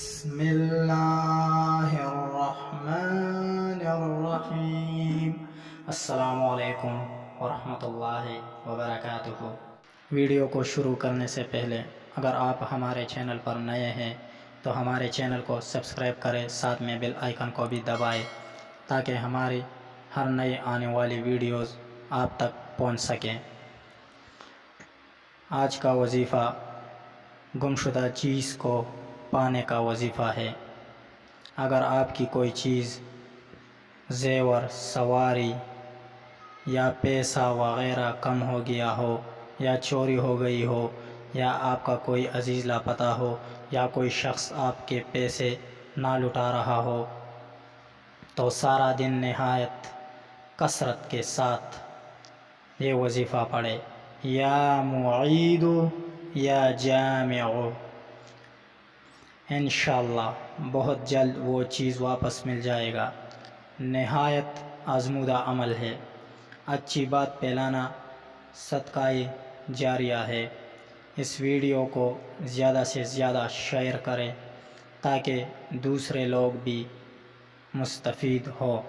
بسم اللہ الرحمن الرحیم۔ السلام علیکم ورحمۃ اللہ وبرکاتہ۔ ویڈیو کو شروع کرنے سے پہلے اگر آپ ہمارے چینل پر نئے ہیں تو ہمارے چینل کو سبسکرائب کریں، ساتھ میں بیل آئیکن کو بھی دبائیں تاکہ ہماری ہر نئی آنے والی ویڈیوز آپ تک پہنچ سکیں۔ آج کا وظیفہ گمشدہ چیز کو پانے کا وظیفہ ہے۔ اگر آپ کی کوئی چیز، زیور، سواری یا پیسہ وغیرہ کم ہو گیا ہو یا چوری ہو گئی ہو یا آپ کا کوئی عزیز لاپتہ ہو یا کوئی شخص آپ کے پیسے نہ لٹا رہا ہو تو سارا دن نہایت کثرت کے ساتھ یہ وظیفہ پڑھے، یا معید یا جامع۔ انشاءاللہ بہت جلد وہ چیز واپس مل جائے گا۔ نہایت آزمودہ عمل ہے۔ اچھی بات پھیلانا صدقہ جاریہ ہے۔ اس ویڈیو کو زیادہ سے زیادہ شیئر کریں تاکہ دوسرے لوگ بھی مستفید ہو۔